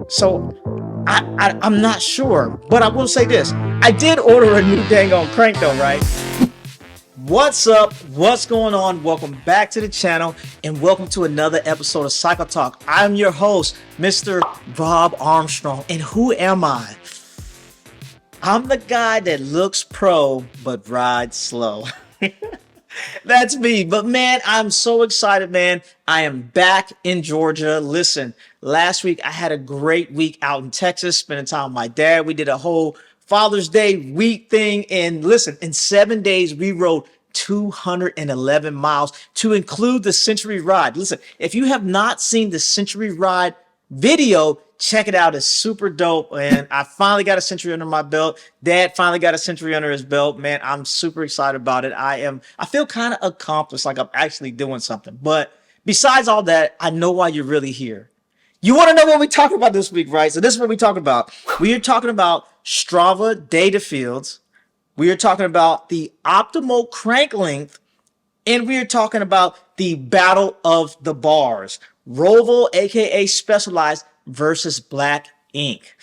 So I'm not sure, but I will say this. I did order a new dang on crank though, right? What's up? What's going on? Welcome back to the channel and welcome to another episode of Cycle Talk. I'm your host, Mr. Robb Armstrong. And who am I? I'm the guy that looks pro but rides slow. That's me. But man, I'm so excited, man. I am back in Georgia. Listen, last week I had a great week out in Texas, spending time with my dad. We did a whole Father's Day week thing. And listen, in 7 days, we rode 211 miles to include the Century Ride. Listen, if you have not seen the Century Ride video, check it out. It's super dope. And I finally got a century under my belt. Dad finally got a century under his belt. Man, I'm super excited about it. I feel kind of accomplished, like I'm actually doing something. But besides all that, I know why you're really here. You want to know what we talking about this week, right? So this is what we talking about. We are talking about Strava Data Fields. We are talking about the optimal crank length, and we are talking about the battle of the bars. Roval, aka Specialized, versus Black Ink.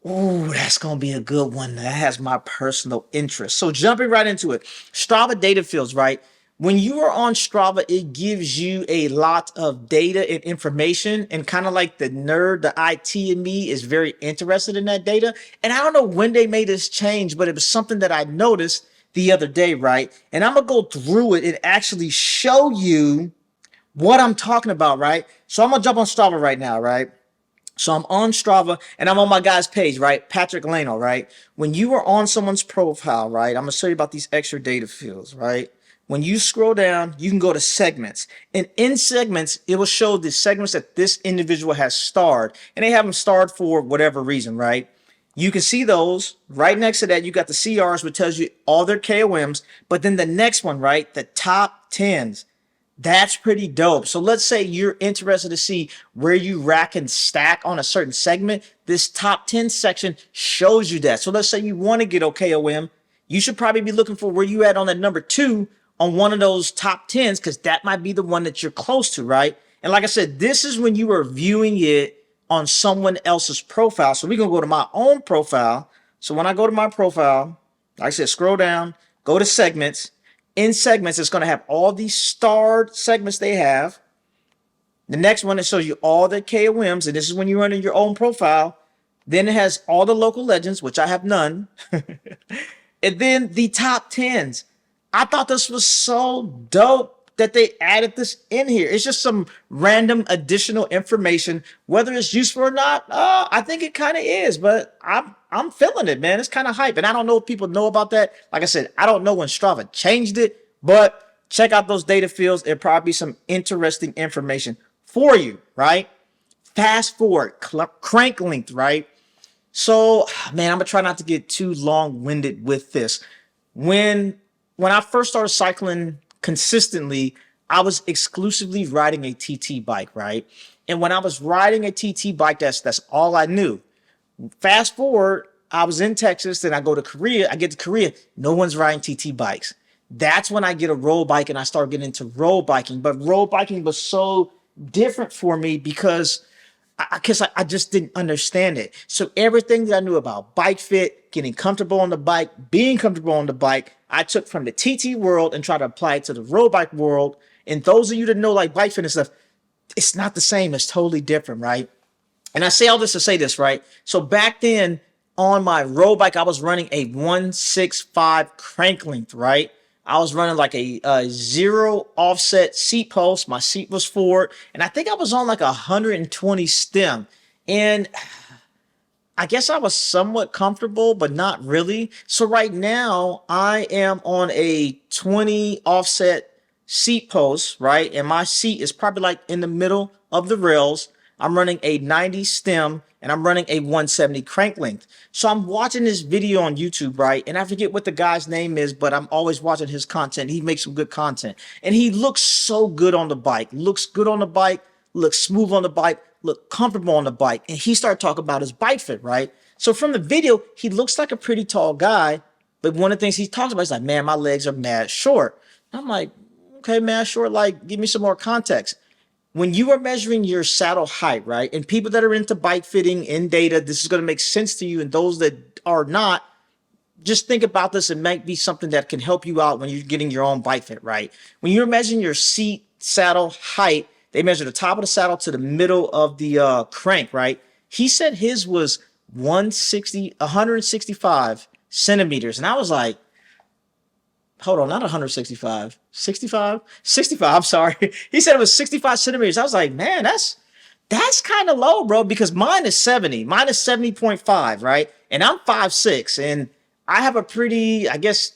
Ooh, that's going to be a good one. That has my personal interest. So jumping right into it, Strava Data Fields, right? When you are on Strava, it gives you a lot of data and information, and kind of like the nerd, the IT in me is very interested in that data. And I don't know when they made this change, but it was something that I noticed the other day, right? And I'm going to go through it and actually show you what I'm talking about, right? So I'm going to jump on Strava right now, right? So I'm on Strava and I'm on my guy's page, right? Patrick Lano, right? When you are on someone's profile, right? I'm going to show you about these extra data fields, right? When you scroll down, you can go to segments. And in segments, it will show the segments that this individual has starred. And they have them starred for whatever reason, right? You can see those. Right next to that, you got the CRs, which tells you all their KOMs. But then the next one, right? The top 10s. That's pretty dope. So let's say you're interested to see where you rack and stack on a certain segment. This top 10 section shows you that. So let's say you want to get OKOM. You should probably be looking for where you at on that number 2 on one of those top 10s, because that might be the one that you're close to, right? And like I said, this is when you are viewing it on someone else's profile. So we're going to go to my own profile. So when I go to my profile, like I said, scroll down, go to segments. In segments, it's going to have all these starred segments they have. The next one, it shows you all the KOMs, and this is when you're running your own profile. Then it has all the local legends, which I have none. And then the top 10s. I thought this was so dope that they added this in here. It's just some random additional information. Whether it's useful or not, I think it kind of is, but I'm feeling it, man. It's kind of hype. And I don't know if people know about that. Like I said, I don't know when Strava changed it, but check out those data fields. It'll probably be some interesting information for you, right? Fast forward, crank length, right? So, man, I'm gonna try not to get too long-winded with this. When I first started cycling consistently, I was exclusively riding a TT bike, right? And when I was riding a TT bike, that's all I knew. Fast forward, I was in Texas, then I go to Korea. I get to Korea, no one's riding TT bikes. That's when I get a road bike and I start getting into road biking. But road biking was so different for me because I just didn't understand it. So everything that I knew about bike fit, getting comfortable on the bike, being comfortable on the bike, I took from the TT world and tried to apply it to the road bike world. And those of you that know like bike fit and stuff, it's not the same. It's totally different, right? And I say all this to say this, right? So back then on my road bike, I was running a 165 crank length, right? I was running like a zero offset seat post. My seat was forward, and I think I was on like 120 stem. And I guess I was somewhat comfortable, but not really. So right now I am on a 20 offset seat post, right? And my seat is probably like in the middle of the rails. I'm running a 90 stem and I'm running a 170 crank length. So I'm watching this video on YouTube, right? And I forget what the guy's name is, but I'm always watching his content. He makes some good content and he looks so good on the bike, looks good on the bike, looks smooth on the bike, look comfortable on the bike. And he started talking about his bike fit, right? So from the video, he looks like a pretty tall guy. But one of the things he talks about is like, man, my legs are mad short. And I'm like, okay, mad short, like, give me some more context. when you are measuring your saddle height, right? And people that are into bike fitting and data, this is going to make sense to you. And those that are not, just think about this. It might be something that can help you out when you're getting your own bike fit, right? When you're measuring your seat saddle height, they measure the top of the saddle to the middle of the crank, right? He said his was 165 centimeters. And I was like, hold on, not 165, 65, I'm sorry. He said it was 65 centimeters. I was like, man, that's kind of low, bro, because mine is 70. Mine is 70.5, right? And I'm 5'6", and I have a pretty, I guess,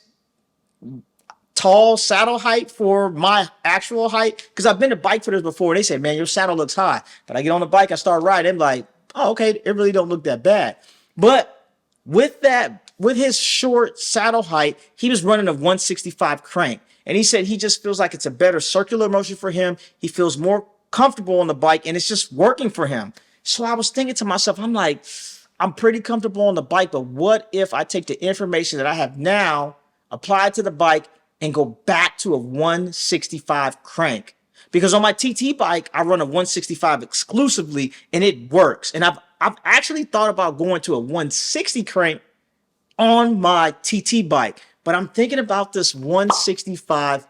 tall saddle height for my actual height. Because I've been to bike fitters before. They say, man, your saddle looks high. But I get on the bike, I start riding. I'm like, oh, okay, it really don't look that bad. But with that, with his short saddle height, he was running a 165 crank. And he said he just feels like it's a better circular motion for him. He feels more comfortable on the bike, and it's just working for him. So I was thinking to myself, I'm like, I'm pretty comfortable on the bike, but what if I take the information that I have now, apply it to the bike, and go back to a 165 crank? Because on my TT bike, I run a 165 exclusively, and it works. And I've actually thought about going to a 160 crank on my TT bike, but I'm thinking about this 165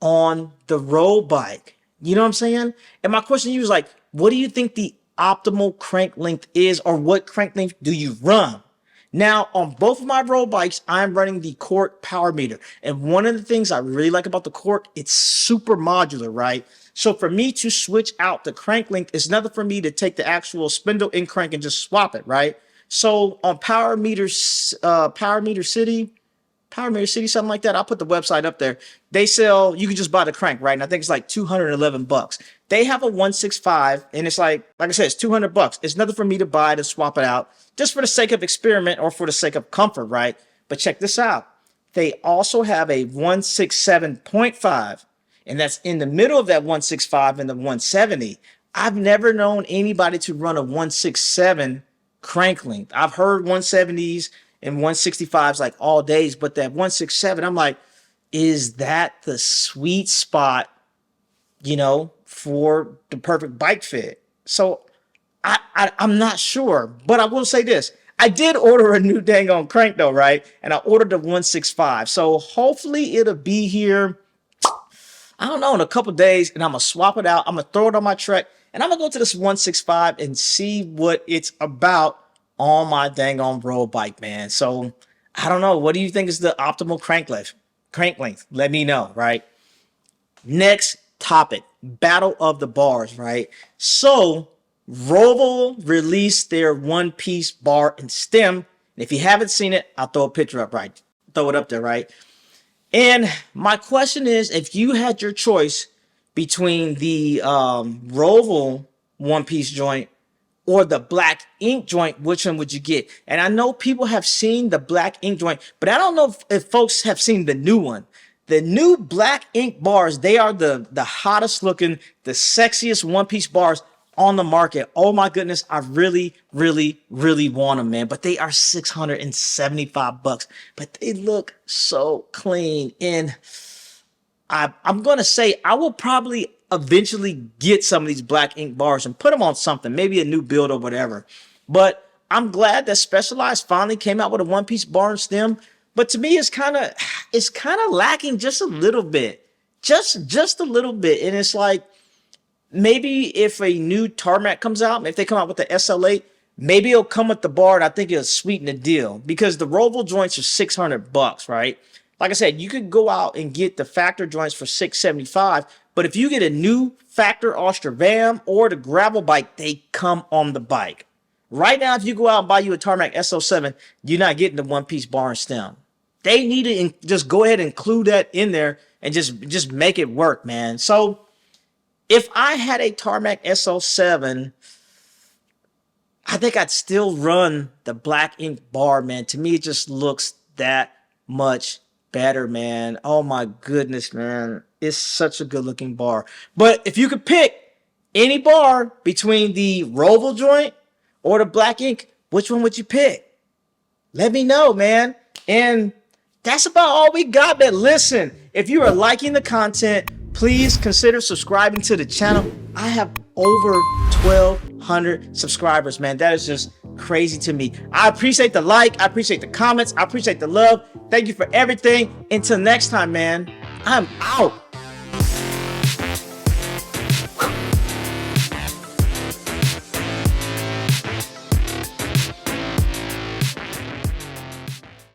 on the road bike. You know what I'm saying? And my question to you is like, what do you think the optimal crank length is, or what crank length do you run? Now, on both of my road bikes, I'm running the Cork power meter. And one of the things I really like about the Cork, it's super modular, right? So for me to switch out the crank length, it's nothing for me to take the actual spindle in crank and just swap it, right? So on Power Meter City, something like that. I'll put the website up there. They sell, you can just buy the crank, right? And I think it's like $211. They have a 165, and it's like I said, it's $200. It's nothing for me to buy to swap it out just for the sake of experiment or for the sake of comfort, right? But check this out. They also have a 167.5, and that's in the middle of that 165 and the 170. I've never known anybody to run a 167 crank length. I've heard 170s and 165s like all days, but that 167, I'm like, is that the sweet spot, for the perfect bike fit? So I'm not sure, but I will say this. I did order a new dang on crank though, right? And I ordered the 165. So hopefully it'll be here, I don't know, in a couple days, and I'm going to swap it out. I'm going to throw it on my Trek, and I'm going to go to this 165 and see what it's about on my dang on road bike, man. So I don't know. What do you think is the optimal crank length? Let me know, right? Next topic, battle of the bars, right? So Roval released their one-piece bar and stem. And if you haven't seen it, I'll throw a picture up, right? Throw it up there, right? And my question is, if you had your choice between the Roval one-piece joint or the black ink joint, which one would you get? And I know people have seen the black ink joint, but I don't know if folks have seen the new one. The new black ink bars, they are the hottest looking, the sexiest one-piece bars on the market. Oh my goodness, I really, really, really want them, man. But they are $675. But they look so clean. And I'm going to say I will probably eventually get some of these black ink bars and put them on something, maybe a new build or whatever. But I'm glad that Specialized finally came out with a one-piece bar and stem. But to me, it's kind of lacking just a little bit, just a little bit. And it's like, maybe if a new tarmac comes out, if they come out with the SL8, maybe it'll come with the bar, and I think it'll sweeten the deal, because the Roval joints are $600, right? Like I said, you could go out and get the factor joints for $675, but if you get a new factor Ostrovam or the gravel bike, they come on the bike. Right now, if you go out and buy you a Tarmac SL7, you're not getting the one-piece bar and stem. They need to just go ahead and include that in there and just make it work, man. So if I had a Tarmac SL7, I think I'd still run the black ink bar, man. To me, it just looks that much better, man. Oh my goodness, man. It's such a good looking bar. But if you could pick any bar between the Roval joint or the black ink, which one would you pick? Let me know, man. And that's about all we got, man. Listen, if you are liking the content, please consider subscribing to the channel. I have over 1,200 subscribers, man. That is just crazy to me. I appreciate the like. I appreciate the comments. I appreciate the love. Thank you for everything. Until next time, man, I'm out.